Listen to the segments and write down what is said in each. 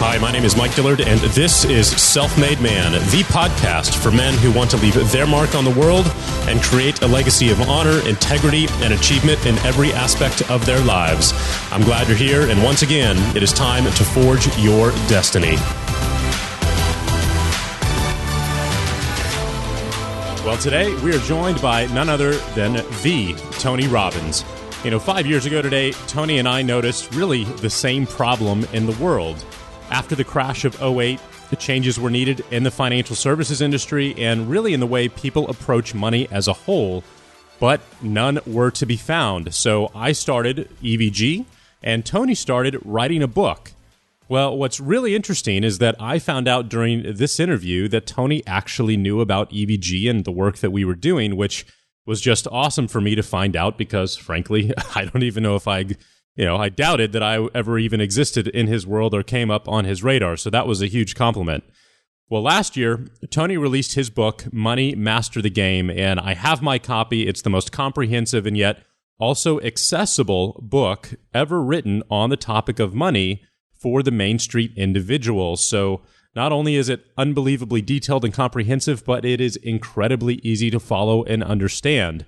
Hi, my name is Mike Dillard, and this is Self-Made Man, the podcast for men who want to leave their mark on the world and create a legacy of honor, integrity, and achievement in every aspect of their lives. I'm glad you're here, and once again, it is time to forge your destiny. Well, today we are joined by none other than the Tony Robbins. 5 years ago today, Tony and I noticed really the same problem in the world. After the crash of '08, the changes were needed in the financial services industry and really in the way people approach money as a whole, but none were to be found. So I started EVG, and Tony started writing a book. Well, what's really interesting is that I found out during this interview that Tony actually knew about EVG and the work that we were doing, which was just awesome for me to find out because, frankly, I don't even know if I doubted that I ever even existed in his world or came up on his radar. So that was a huge compliment. Well, last year, Tony released his book, Money, Master the Game, and I have my copy. It's the most comprehensive and yet also accessible book ever written on the topic of money for the Main Street individual. So not only is it unbelievably detailed and comprehensive, but it is incredibly easy to follow and understand.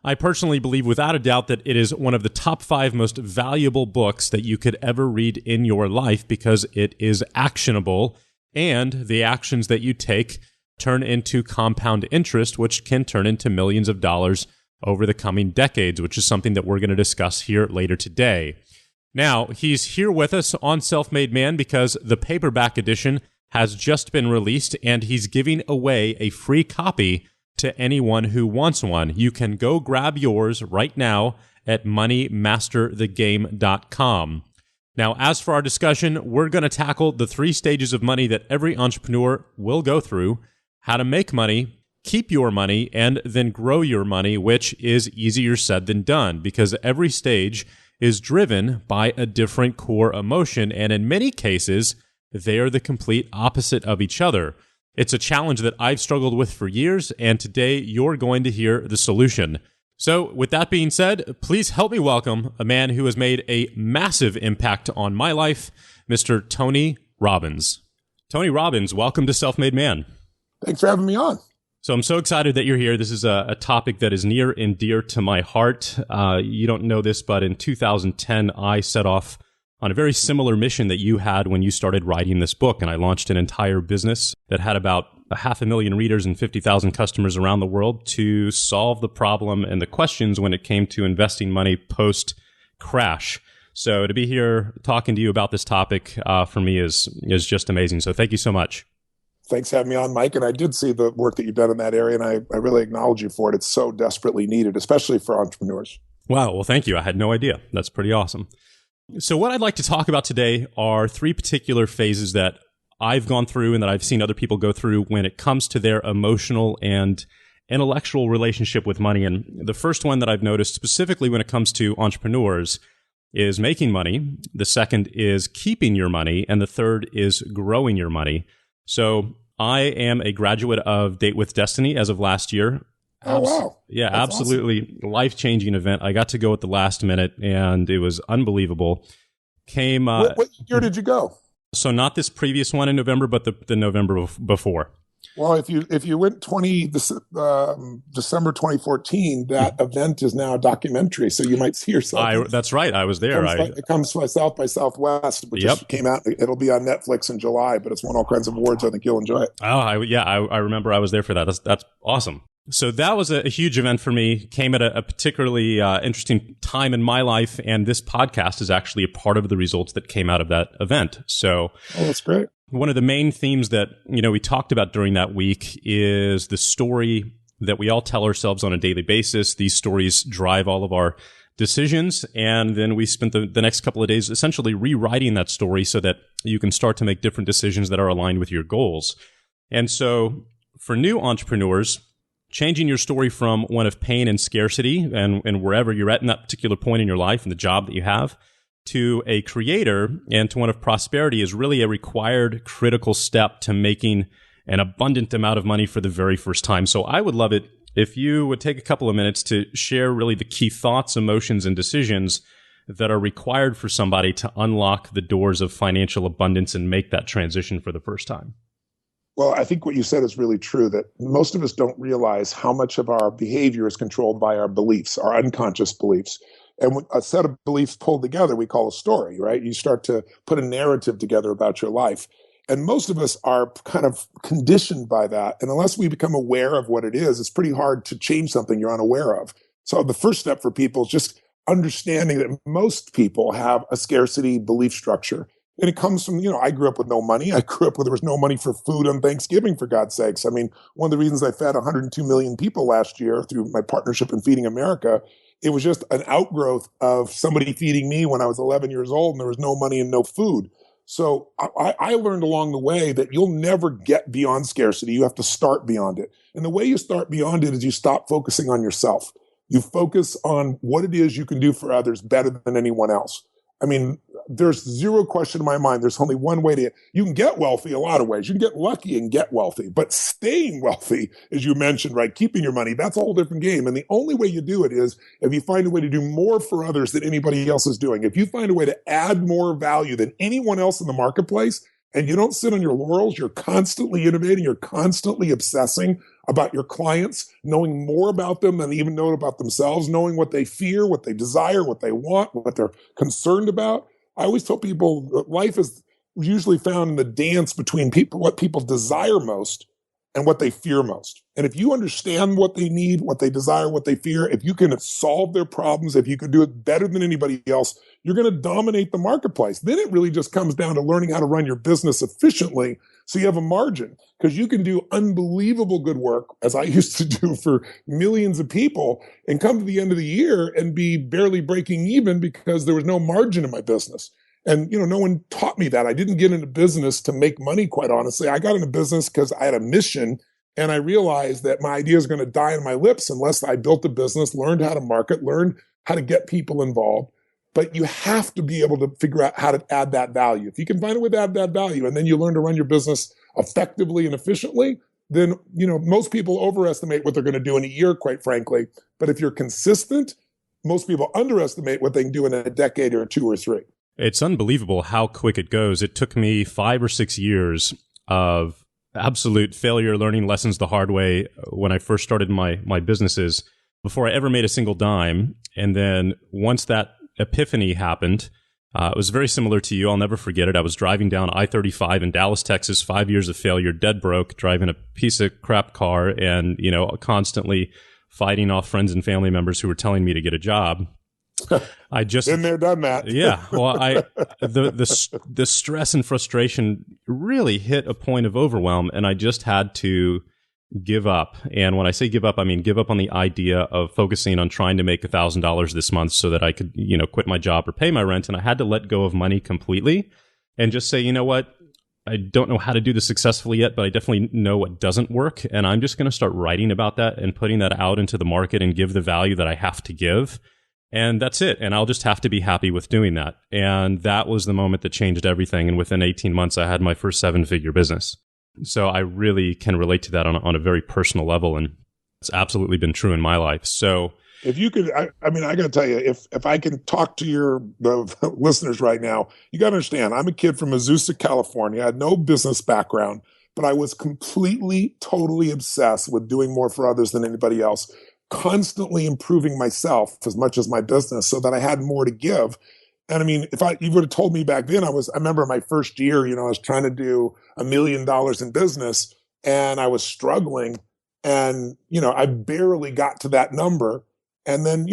I personally believe without a doubt that it is one of the top 5 most valuable books that you could ever read in your life because it is actionable and the actions that you take turn into compound interest, which can turn into millions of dollars over the coming decades, which is something that we're going to discuss here later today. Now, he's here with us on Self-Made Man because the paperback edition has just been released and he's giving away a free copy to anyone who wants one. You can go grab yours right now at moneymasterthegame.com. Now, as for our discussion, we're going to tackle the 3 stages of money that every entrepreneur will go through: how to make money, keep your money, and then grow your money, which is easier said than done because every stage is driven by a different core emotion, and in many cases, they are the complete opposite of each other. It's a challenge that I've struggled with for years, and today you're going to hear the solution. So with that being said, please help me welcome a man who has made a massive impact on my life, Mr. Tony Robbins. Tony Robbins, welcome to Self-Made Man. Thanks for having me on. So I'm so excited that you're here. This is a topic that is near and dear to my heart. You don't know this, but in 2010, I set off on a very similar mission that you had when you started writing this book. And I launched an entire business that had about 500,000 readers and 50,000 customers around the world to solve the problem and the questions when it came to investing money post-crash. So to be here talking to you about this topic for me is just amazing. So thank you so much. Thanks for having me on, Mike. And I did see the work that you've done in that area, and I really acknowledge you for it. It's so desperately needed, especially for entrepreneurs. Wow. Well, thank you. I had no idea. That's pretty awesome. So what I'd like to talk about today are 3 particular phases that I've gone through and that I've seen other people go through when it comes to their emotional and intellectual relationship with money. And the first one that I've noticed specifically when it comes to entrepreneurs is making money. The second is keeping your money. And the third is growing your money. So I am a graduate of Date with Destiny as of last year. Oh, wow. Yeah, That's absolutely awesome. Life-changing event. I got to go at the last minute, and it was unbelievable. What year did you go? So not this previous one in November, but the November before. Well, if you went December 2014, that event is now a documentary, so you might see yourself. That's right. I was there. It comes by South by Southwest, which just came out. It'll be on Netflix in July, but it's won all kinds of awards. I think you'll enjoy it. Oh, I remember I was there for that. That's awesome. So that was a huge event for me, came at a particularly interesting time in my life, and this podcast is actually a part of the results that came out of that event. So that's great. One of the main themes that we talked about during that week is the story that we all tell ourselves on a daily basis. These stories drive all of our decisions, and then we spent the next couple of days essentially rewriting that story so that you can start to make different decisions that are aligned with your goals. And so for new entrepreneurs, changing your story from one of pain and scarcity and wherever you're at in that particular point in your life and the job that you have to a creator and to one of prosperity is really a required critical step to making an abundant amount of money for the very first time. So I would love it if you would take a couple of minutes to share really the key thoughts, emotions, and decisions that are required for somebody to unlock the doors of financial abundance and make that transition for the first time? Well, I think what you said is really true, that most of us don't realize how much of our behavior is controlled by our beliefs, our unconscious beliefs. And when a set of beliefs pulled together, we call a story, right? You start to put a narrative together about your life. And most of us are kind of conditioned by that. And unless we become aware of what it is, it's pretty hard to change something you're unaware of. So the first step for people is just understanding that most people have a scarcity belief structure. And it comes from, I grew up with no money. I grew up where there was no money for food on Thanksgiving, for God's sakes. I mean, one of the reasons I fed 102 million people last year through my partnership in Feeding America, it was just an outgrowth of somebody feeding me when I was 11 years old and there was no money and no food. So I learned along the way that you'll never get beyond scarcity. You have to start beyond it. And the way you start beyond it is you stop focusing on yourself. You focus on what it is you can do for others better than anyone else. I mean, there's zero question in my mind. There's only one way you can get wealthy a lot of ways. You can get lucky and get wealthy, but staying wealthy, as you mentioned, right? Keeping your money, that's a whole different game. And the only way you do it is if you find a way to do more for others than anybody else is doing. If you find a way to add more value than anyone else in the marketplace, and you don't sit on your laurels, you're constantly innovating, you're constantly obsessing about your clients, knowing more about them than they even know about themselves, knowing what they fear, what they desire, what they want, what they're concerned about. I always tell people that life is usually found in the dance between people, what people desire most and what they fear most. And if you understand what they need, what they desire, what they fear, if you can solve their problems, if you can do it better than anybody else, you're going to dominate the marketplace. Then it really just comes down to learning how to run your business efficiently so you have a margin, because you can do unbelievable good work, as I used to do for millions of people, and come to the end of the year and be barely breaking even because there was no margin in my business. And, no one taught me that. I didn't get into business to make money, quite honestly. I got into business because I had a mission, and I realized that my idea is going to die on my lips unless I built a business, learned how to market, learned how to get people involved. But you have to be able to figure out how to add that value. If you can find a way to add that value, and then you learn to run your business effectively and efficiently, then, most people overestimate what they're going to do in a year, quite frankly. But if you're consistent, most people underestimate what they can do in a decade or 2 or 3. It's unbelievable how quick it goes. It took me 5 or 6 years of absolute failure, learning lessons the hard way when I first started my businesses before I ever made a single dime. And then once that epiphany happened, it was very similar to you. I'll never forget it. I was driving down I-35 in Dallas, Texas, 5 years of failure, dead broke, driving a piece of crap car and, constantly fighting off friends and family members who were telling me to get a job. I just been there, done that. Yeah. Well, the stress and frustration really hit a point of overwhelm, and I just had to give up. And when I say give up, I mean give up on the idea of focusing on trying to make $1,000 this month so that I could, quit my job or pay my rent. And I had to let go of money completely and just say, you know what? I don't know how to do this successfully yet, but I definitely know what doesn't work. And I'm just going to start writing about that and putting that out into the market and give the value that I have to give. And that's it. And I'll just have to be happy with doing that. And that was the moment that changed everything. And within 18 months, I had my first 7-figure business. So I really can relate to that on a very personal level. And it's absolutely been true in my life. So if you could, I got to tell you, if I can talk to the listeners right now, you got to understand, I'm a kid from Azusa, California. I had no business background, but I was completely, totally obsessed with doing more for others than anybody else, constantly improving myself as much as my business so that I had more to give. And I mean, you would have told me back then, I remember my first year, I was trying to do $1 million in business and I was struggling and, I barely got to that number. And then,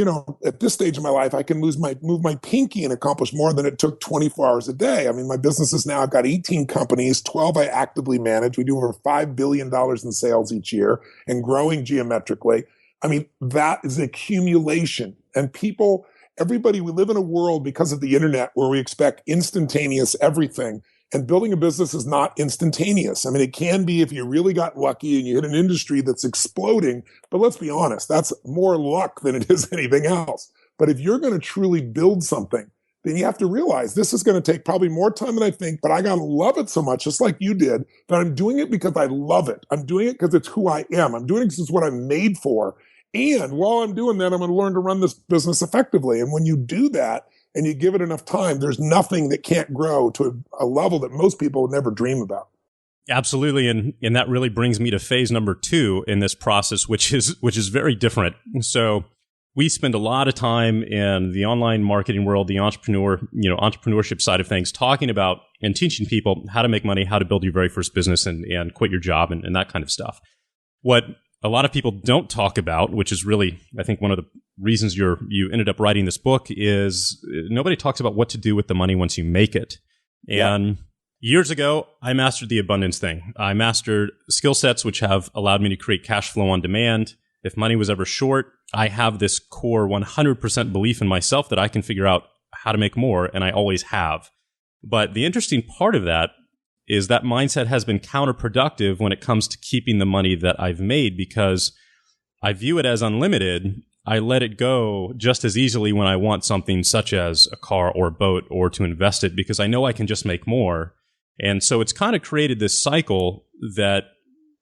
at this stage of my life, I can move my pinky and accomplish more than it took 24 hours a day. I mean, my business is now, I've got 18 companies, 12 I actively manage. We do over $5 billion in sales each year and growing geometrically. I mean, that is accumulation. And everybody, we live in a world because of the internet where we expect instantaneous everything. And building a business is not instantaneous. I mean, it can be if you really got lucky and you hit an industry that's exploding. But let's be honest, that's more luck than it is anything else. But if you're going to truly build something, then you have to realize this is going to take probably more time than I think, but I got to love it so much, just like you did, that I'm doing it because I love it. I'm doing it because it's who I am. I'm doing it because it's what I'm made for. And while I'm doing that, I'm going to learn to run this business effectively. And when you do that, and you give it enough time, there's nothing that can't grow to a level that most people would never dream about. Absolutely. And that really brings me to phase number 2 in this process, which is very different. So we spend a lot of time in the online marketing world, the entrepreneurship side of things, talking about and teaching people how to make money, how to build your very first business and quit your job and that kind of stuff. What a lot of people don't talk about, which is really, I think, one of the reasons you ended up writing this book, is nobody talks about what to do with the money once you make it. And years ago, I mastered the abundance thing. I mastered skill sets which have allowed me to create cash flow on demand. If money was ever short, I have this core 100% belief in myself that I can figure out how to make more, and I always have. But the interesting part of that is that mindset has been counterproductive when it comes to keeping the money that I've made, because I view it as unlimited. I let it go just as easily when I want something such as a car or a boat or to invest it, because I know I can just make more. And so it's kind of created this cycle that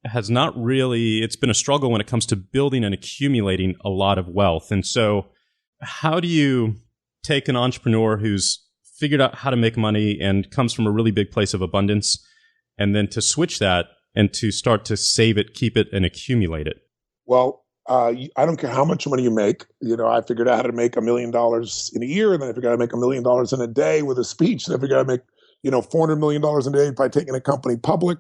has not really, it's been a struggle when it comes to building and accumulating a lot of wealth. And so how do you take an entrepreneur who's figured out how to make money and comes from a really big place of abundance, and then to switch that and to start to save it, keep it, and accumulate it? Well, I don't care how much money you make. I figured out how to make $1 million in a year, and then I figured out how to make $1 million in a day with a speech. Then I figured out how to make $400 million a day by taking a company public.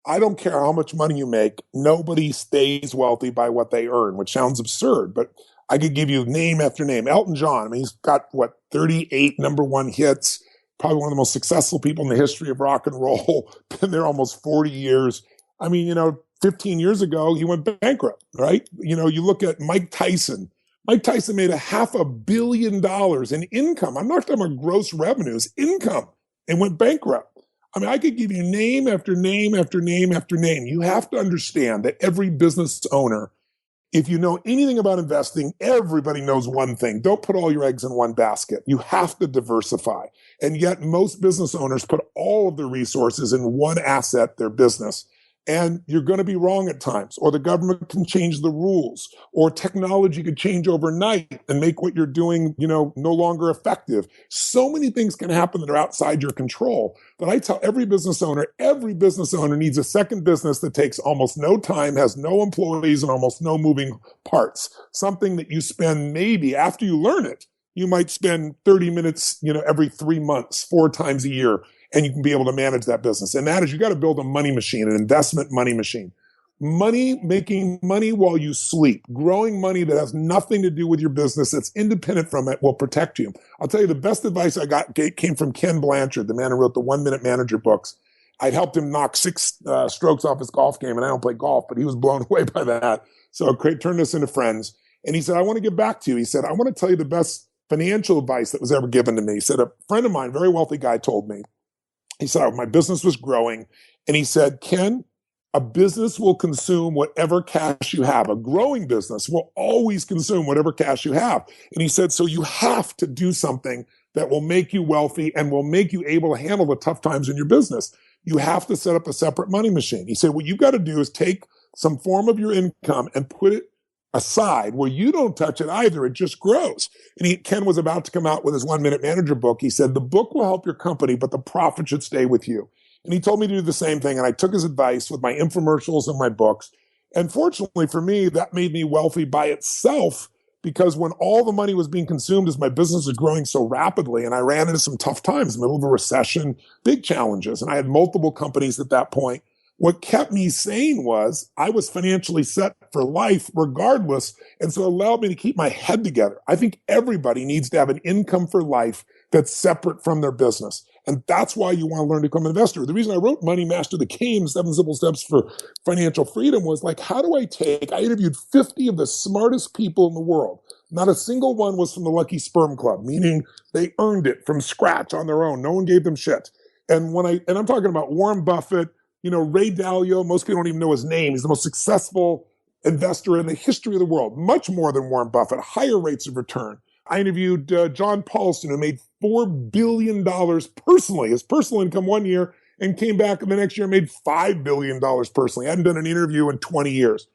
I don't care how much money you make. Nobody stays wealthy by what they earn, which sounds absurd, but I could give you name after name. Elton John, he's got 38 number one hits, probably one of the most successful people in the history of rock and roll, been there almost 40 years. 15 years ago, he went bankrupt, right? You look at Mike Tyson. Mike Tyson made $500 million in income. I'm not talking about gross revenues, income, and went bankrupt. I could give you name after name after name after name. You have to understand that every business owner, if you know anything about investing, everybody knows one thing. Don't put all your eggs in one basket. You have to diversify. And yet most business owners put all of their resources in one asset, their business. And you're going to be wrong at times, or the government can change the rules, or technology could change overnight and make what you're doing, no longer effective. So many things can happen that are outside your control. But I tell every business owner needs a second business that takes almost no time, has no employees, and almost no moving parts. Something that you spend maybe after you learn it, you might spend 30 minutes, every 3 months, 4 times a year. And you can be able to manage that business. And that is, you got to build a money machine, an investment money machine. Making money while you sleep, growing money that has nothing to do with your business, that's independent from it, will protect you. I'll tell you, the best advice I got came from Ken Blanchard, the man who wrote the 1 Minute Manager books. I'd helped him knock 6 strokes off his golf game, and I don't play golf, but he was blown away by that. So turned us into friends. And he said, I want to get back to you. He said, I want to tell you the best financial advice that was ever given to me. He said, a friend of mine, very wealthy guy, told me, he said, my business was growing. And he said, Ken, a business will consume whatever cash you have. A growing business will always consume whatever cash you have. And he said, so you have to do something that will make you wealthy and will make you able to handle the tough times in your business. You have to set up a separate money machine. He said, what you've got to do is take some form of your income and put it aside where you don't touch it either. It just grows. And Ken was about to come out with his 1 Minute Manager book. He said, the book will help your company, but the profit should stay with you. And he told me to do the same thing. And I took his advice with my infomercials and my books. And fortunately for me, that made me wealthy by itself, because when all the money was being consumed as my business was growing so rapidly, and I ran into some tough times, middle of a recession, big challenges, and I had multiple companies at that point. What kept me sane was I was financially set for life regardless, and so it allowed me to keep my head together. I think everybody needs to have an income for life that's separate from their business, and that's why you want to learn to become an investor. The reason I wrote Money Master the Game, 7 Simple Steps for Financial Freedom, was how do I interviewed 50 of the smartest people in the world. Not a single one was from the Lucky Sperm Club, meaning they earned it from scratch on their own. No one gave them shit. And I'm talking about Warren Buffett, Ray Dalio. Most people don't even know his name. He's the most successful investor in the history of the world, much more than Warren Buffett, higher rates of return. I interviewed John Paulson, who made $4 billion personally, his personal income one year, and came back the next year and made $5 billion personally. I hadn't done an interview in 20 years.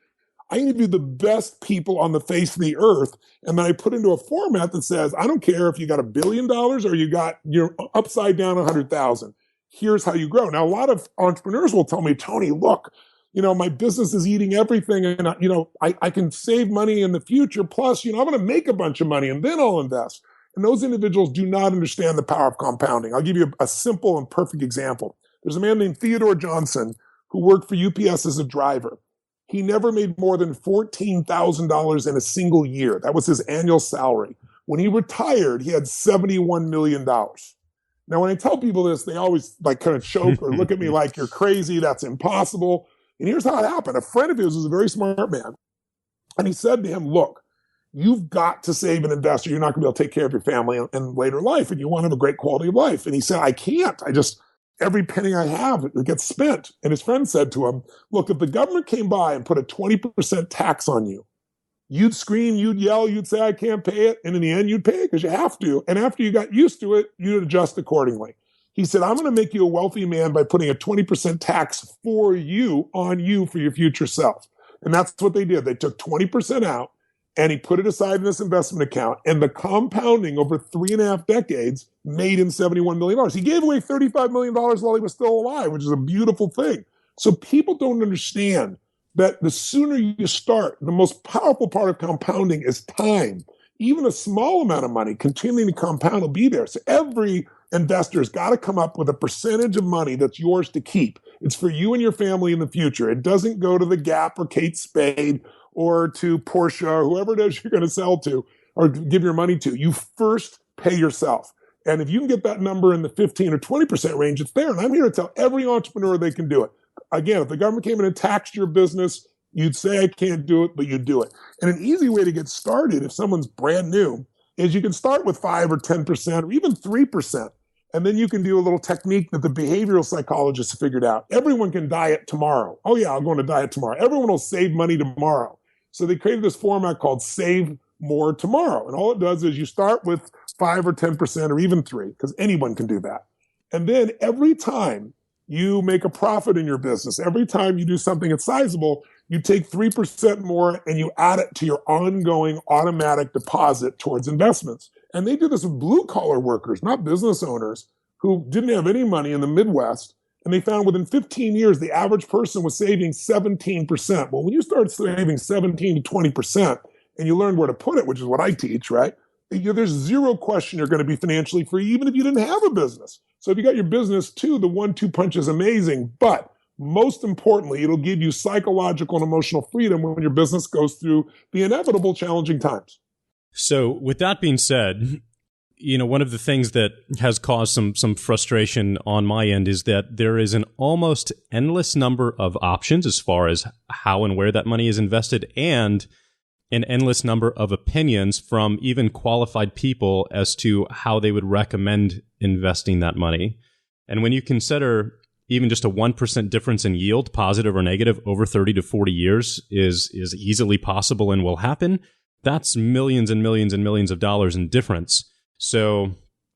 I interview the best people on the face of the earth, and then I put into a format that says, I don't care if you got $1 billion or you're upside down 100,000. Here's how you grow. Now, a lot of entrepreneurs will tell me, Tony, look, my business is eating everything, and I can save money in the future. Plus, I'm going to make a bunch of money, and then I'll invest. And those individuals do not understand the power of compounding. I'll give you a simple and perfect example. There's a man named Theodore Johnson who worked for UPS as a driver. He never made more than $14,000 in a single year. That was his annual salary. When he retired, he had $71 million. Now, when I tell people this, they always kind of choke or look at me like, you're crazy, that's impossible. And here's how it happened. A friend of his was a very smart man. And he said to him, look, you've got to save and invest or you're not going to be able to take care of your family in later life, and you want to have a great quality of life. And he said, I can't. Every penny I have, it gets spent. And his friend said to him, look, if the government came by and put a 20% tax on you, you'd scream, you'd yell, you'd say, I can't pay it. And in the end, you'd pay it because you have to. And after you got used to it, you'd adjust accordingly. He said, I'm going to make you a wealthy man by putting a 20% tax on you for your future self. And that's what they did. They took 20% out and he put it aside in this investment account. And the compounding over 3.5 decades made him $71 million. He gave away $35 million while he was still alive, which is a beautiful thing. So people don't understand that the sooner you start, the most powerful part of compounding is time. Even a small amount of money continuing to compound will be there. So every investor's got to come up with a percentage of money that's yours to keep. It's for you and your family in the future. It doesn't go to the Gap or Kate Spade or to Porsche or whoever it is you're going to sell to or give your money to. You first pay yourself. And if you can get that number in the 15 or 20% range, it's there. And I'm here to tell every entrepreneur they can do it. Again, if the government came in and taxed your business, you'd say, I can't do it, but you do it. And an easy way to get started, if someone's brand new, is you can start with 5 or 10% or even 3%. And then you can do a little technique that the behavioral psychologists figured out. Everyone can diet tomorrow. Oh yeah, I'll go on a diet tomorrow. Everyone will save money tomorrow. So they created this format called Save More Tomorrow. And all it does is you start with 5 or 10% or even 3, because anyone can do that. And then every time you make a profit in your business, every time you do something that's sizable, you take 3% more and you add it to your ongoing automatic deposit towards investments. And they do this with blue-collar workers, not business owners, who didn't have any money in the Midwest. And they found within 15 years, the average person was saving 17%. Well, when you start saving 17 to 20% and you learn where to put it, which is what I teach, right? There's zero question you're going to be financially free, even if you didn't have a business. So if you got your business too, the 1-2 punch is amazing. But most importantly, it'll give you psychological and emotional freedom when your business goes through the inevitable challenging times. So with that being said, one of the things that has caused some frustration on my end is that there is an almost endless number of options as far as how and where that money is invested, and an endless number of opinions from even qualified people as to how they would recommend investing that money. And when you consider even just a 1% difference in yield, positive or negative, over 30 to 40 years is easily possible and will happen, that's millions and millions and millions of dollars in difference. So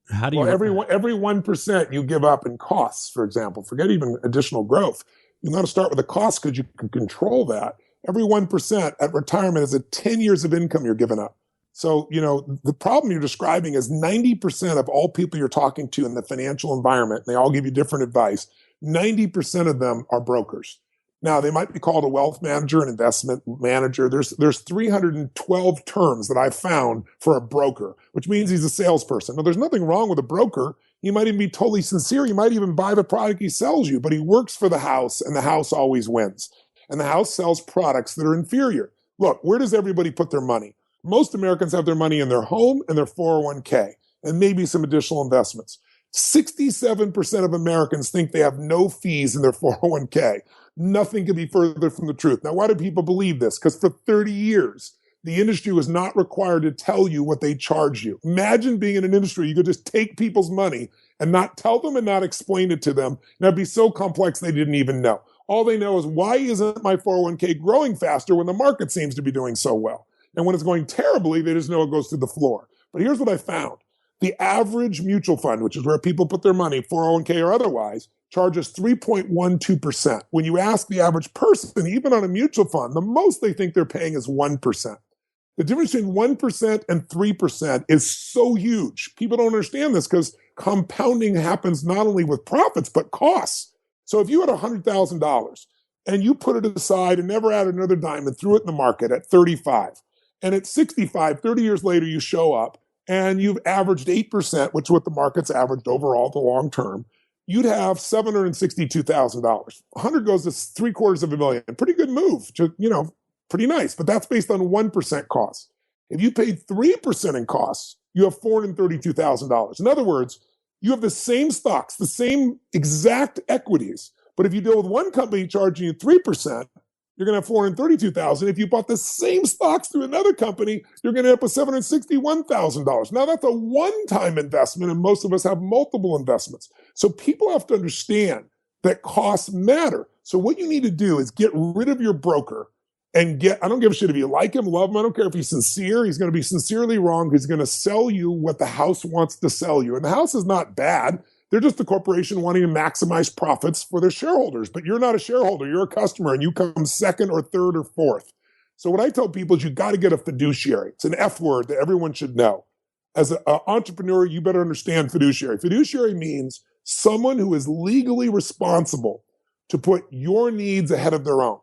how do you... Well, every 1% you give up in costs, for example, forget even additional growth. You got to start with the cost because you can control that. Every 1% at retirement is 10 years of income you're giving up. So, the problem you're describing is 90% of all people you're talking to in the financial environment, and they all give you different advice, 90% of them are brokers. Now, they might be called a wealth manager, an investment manager. There's 312 terms that I've found for a broker, which means he's a salesperson. Now, there's nothing wrong with a broker. He might even be totally sincere. He might even buy the product he sells you, but he works for the house, and the house always wins. And the house sells products that are inferior. Look, where does everybody put their money? Most Americans have their money in their home and their 401k, and maybe some additional investments. 67% of Americans think they have no fees in their 401k. Nothing could be further from the truth. Now, why do people believe this? Because for 30 years, the industry was not required to tell you what they charge you. Imagine being in an industry, you could just take people's money and not tell them and not explain it to them. And that'd be so complex they didn't even know. All they know is, why isn't my 401k growing faster when the market seems to be doing so well? And when it's going terribly, they just know it goes through the floor. But here's what I found. The average mutual fund, which is where people put their money, 401k or otherwise, charges 3.12%. When you ask the average person, even on a mutual fund, the most they think they're paying is 1%. The difference between 1% and 3% is so huge. People don't understand this because compounding happens not only with profits, but costs. So if you had $100,000 and you put it aside and never added another dime and threw it in the market at 35, and at 65, 30 years later, you show up and you've averaged 8%, which is what the market's averaged overall the long term, you'd have $762,000. 100 goes to $750,000. Pretty good move, pretty nice, but that's based on 1% cost. If you paid 3% in costs, you have $432,000. In other words, you have the same stocks, the same exact equities, but if you deal with one company charging you 3%, you're going to have $432,000. If you bought the same stocks through another company, you're going to end up with $761,000. Now that's a one-time investment, and most of us have multiple investments. So people have to understand that costs matter. So what you need to do is get rid of your broker and I don't give a shit if you like him, love him. I don't care if he's sincere. He's going to be sincerely wrong. He's going to sell you what the house wants to sell you. And the house is not bad. They're just a corporation wanting to maximize profits for their shareholders. But you're not a shareholder. You're a customer, and you come second or third or fourth. So what I tell people is you got to get a fiduciary. It's an F word that everyone should know. As an entrepreneur, you better understand fiduciary. Fiduciary means someone who is legally responsible to put your needs ahead of their own.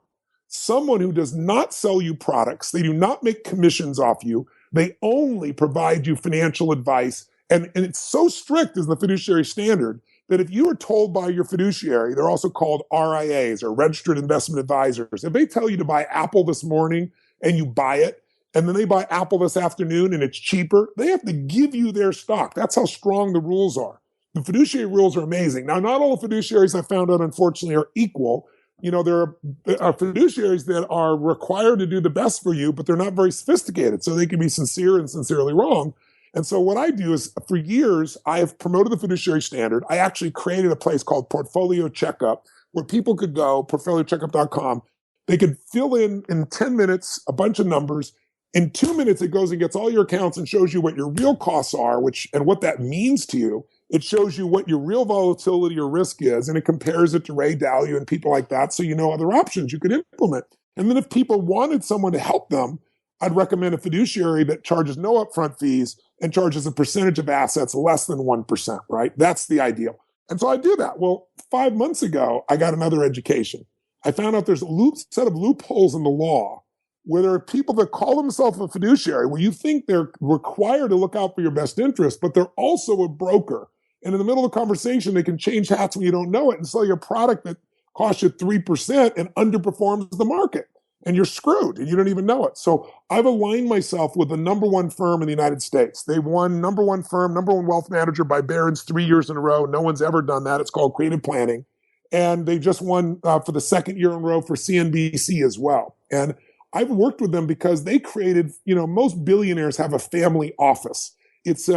Someone who does not sell you products. They do not make commissions off you. They only provide you financial advice. And it's so strict as the fiduciary standard that if you are told by your fiduciary, they're also called RIAs or registered investment advisors. If they tell you to buy Apple this morning and you buy it, and then they buy Apple this afternoon and it's cheaper, they have to give you their stock. That's how strong the rules are. The fiduciary rules are amazing. Now, not all fiduciaries I found out, unfortunately, are equal. There are fiduciaries that are required to do the best for you, but they're not very sophisticated. So they can be sincere and sincerely wrong. And so what I do is, for years, I have promoted the fiduciary standard. I actually created a place called Portfolio Checkup where people could go, portfoliocheckup.com. They could fill in 10 minutes a bunch of numbers. In 2 minutes, it goes and gets all your accounts and shows you what your real costs are, and what that means to you. It shows you what your real volatility or risk is, and it compares it to Ray Dalio and people like that, so you know other options you could implement. And then if people wanted someone to help them, I'd recommend a fiduciary that charges no upfront fees and charges a percentage of assets less than 1%, right? That's the ideal. And so I do that. Well, 5 months ago, I got another education. I found out there's a set of loopholes in the law where there are people that call themselves a fiduciary, where you think they're required to look out for your best interest, but they're also a broker. And in the middle of the conversation, they can change hats when you don't know it and sell you a product that costs you 3% and underperforms the market. And you're screwed, and you don't even know it. So I've aligned myself with the number one firm in the United States. They won number one wealth manager by Barron's 3 years in a row. No one's ever done that. It's called Creative Planning. And they just won for the second year in a row for CNBC as well. And I've worked with them because they created, most billionaires have a family office. It's,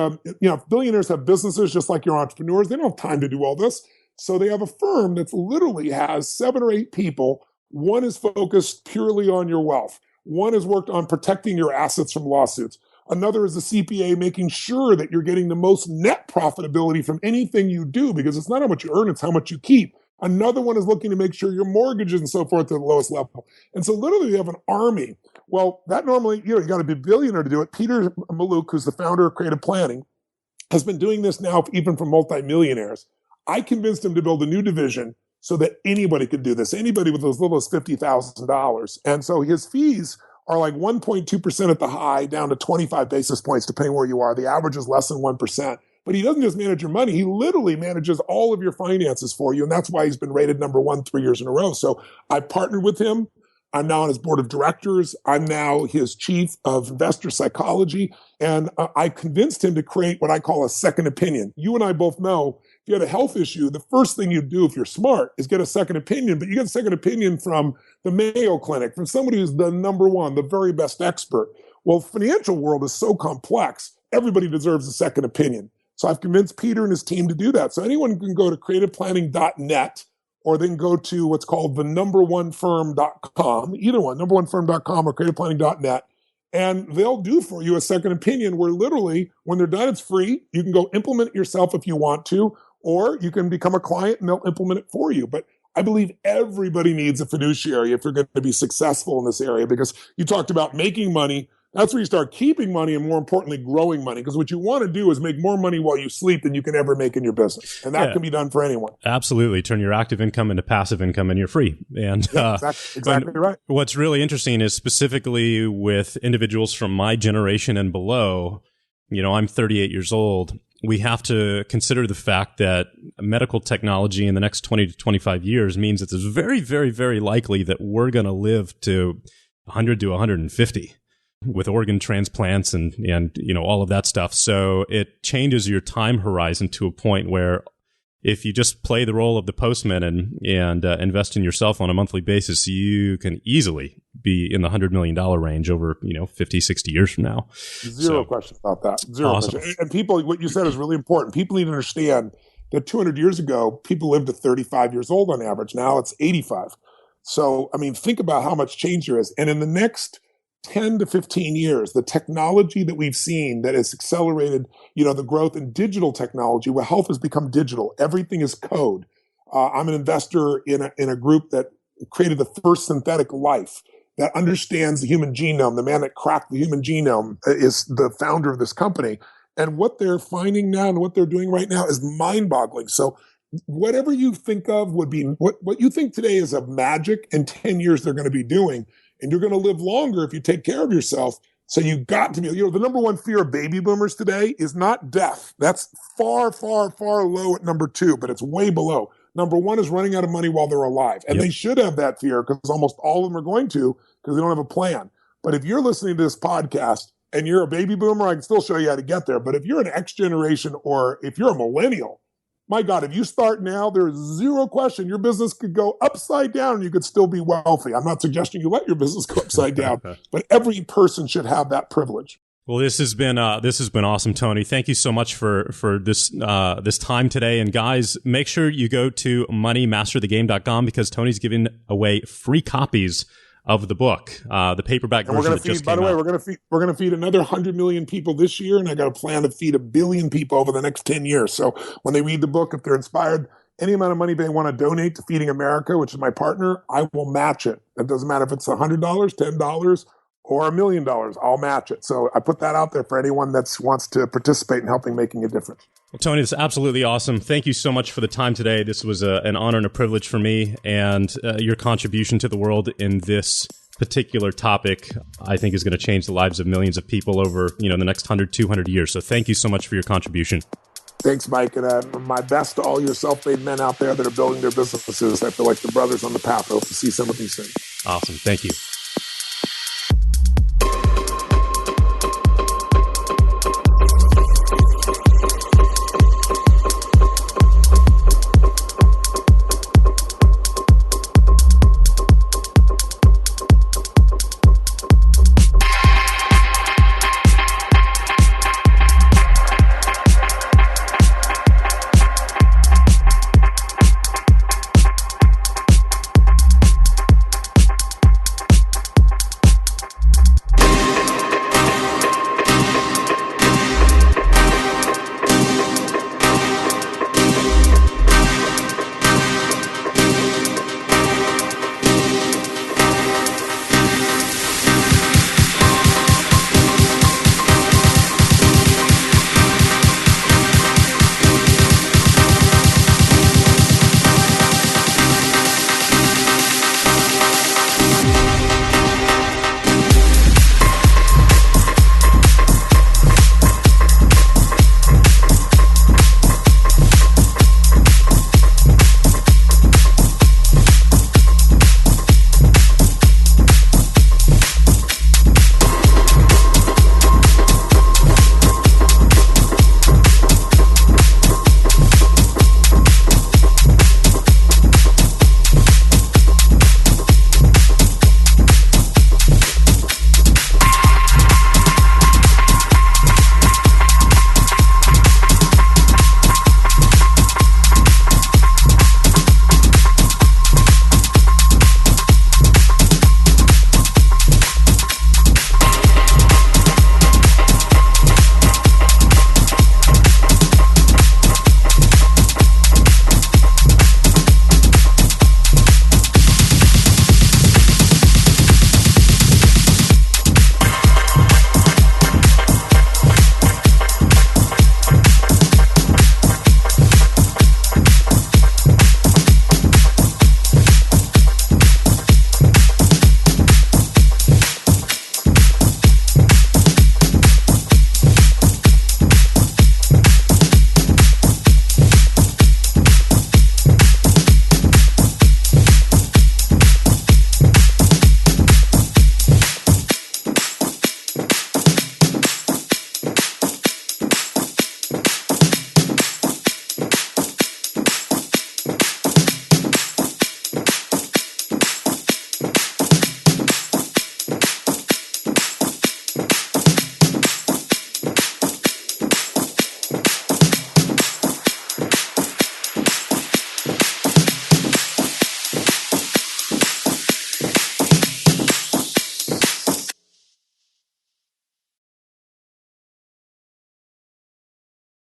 billionaires have businesses just like your entrepreneurs. They don't have time to do all this. So they have a firm that literally has 7 or 8 people. One is focused purely on your wealth. One has worked on protecting your assets from lawsuits. Another is a CPA, making sure that you're getting the most net profitability from anything you do, because it's not how much you earn, it's how much you keep. Another one is looking to make sure your mortgages and so forth are at the lowest level. And so literally you have an army. Well, that normally, you got to be a billionaire to do it. Peter Mallouk, who's the founder of Creative Planning, has been doing this now even for multimillionaires. I convinced him to build a new division so that anybody could do this, anybody with as little as $50,000. And so his fees are like 1.2% at the high, down to 25 basis points, depending where you are. The average is less than 1%. But he doesn't just manage your money. He literally manages all of your finances for you. And that's why he's been rated number one 3 years in a row. So I partnered with him. I'm now on his board of directors. I'm now his chief of investor psychology. And I convinced him to create what I call a second opinion. You and I both know if you had a health issue, the first thing you do if you're smart is get a second opinion. But you get a second opinion from the Mayo Clinic, from somebody who's the number one, the very best expert. Well, the financial world is so complex. Everybody deserves a second opinion. So I've convinced Peter and his team to do that. So anyone can go to creativeplanning.net, or then go to what's called the numberonefirm.com, either one, numberonefirm.com or creativeplanning.net. And they'll do for you a second opinion where literally when they're done, it's free. You can go implement it yourself if you want to, or you can become a client and they'll implement it for you. But I believe everybody needs a fiduciary if you're going to be successful in this area, because you talked about making money. That's where you start keeping money and, more importantly, growing money. Because what you want to do is make more money while you sleep than you can ever make in your business. And that can be done for anyone. Absolutely. Turn your active income into passive income and you're free. And exactly right. What's really interesting is specifically with individuals from my generation and below, I'm 38 years old. We have to consider the fact that medical technology in the next 20 to 25 years means that it's very, very, very likely that we're going to live to 100 to 150 with organ transplants and all of that stuff. So it changes your time horizon to a point where if you just play the role of the postman and invest in yourself on a monthly basis, you can easily be in the $100 million range over 50, 60 years from now. Zero question about that. Zero awesome. question. And people, what you said is really important. People need to understand that 200 years ago, people lived to 35 years old on average. Now it's 85. So, think about how much change there is. And in the next 10 to 15 years, the technology that we've seen that has accelerated, the growth in digital technology, where health has become digital. Everything is code. I'm an investor in a group that created the first synthetic life that understands the human genome. The man that cracked the human genome is the founder of this company. And what they're finding now and what they're doing right now is mind-boggling. So whatever you think of would be, what you think today is a magic, in 10 years they're going to be doing. And you're going to live longer if you take care of yourself. So you got to be, the number one fear of baby boomers today is not death. That's far, far, far low at number 2, but it's way below. Number 1 is running out of money while they're alive. And they should have that fear, because almost all of them are going to, because they don't have a plan. But if you're listening to this podcast and you're a baby boomer, I can still show you how to get there. But if you're an X generation, or if you're a millennial, my God, if you start now, there's zero question your business could go upside down and you could still be wealthy. I'm not suggesting you let your business go upside down, but every person should have that privilege. Well, this has been awesome, Tony. Thank you so much for this time today. And guys, make sure you go to moneymasterthegame.com, because Tony's giving away free copies of the book, the paperback version. And we're going to feed, by the way, we're going to feed another 100 million people this year, and I got a plan to feed 1 billion people over the next 10 years. So when they read the book, if they're inspired, any amount of money they want to donate to Feeding America, which is my partner, I will match it. It doesn't matter if it's $100, $10, or $1 million. I'll match it. So I put that out there for anyone that wants to participate in helping making a difference. Well, Tony, it's absolutely awesome. Thank you so much for the time today. This was an honor and a privilege for me, and your contribution to the world in this particular topic, I think, is going to change the lives of millions of people over the next 100, 200 years. So thank you so much for your contribution. Thanks, Mike. And my best to all your self-made men out there that are building their businesses. I feel like the brothers on the path. I hope to see some of these soon. Awesome. Thank you.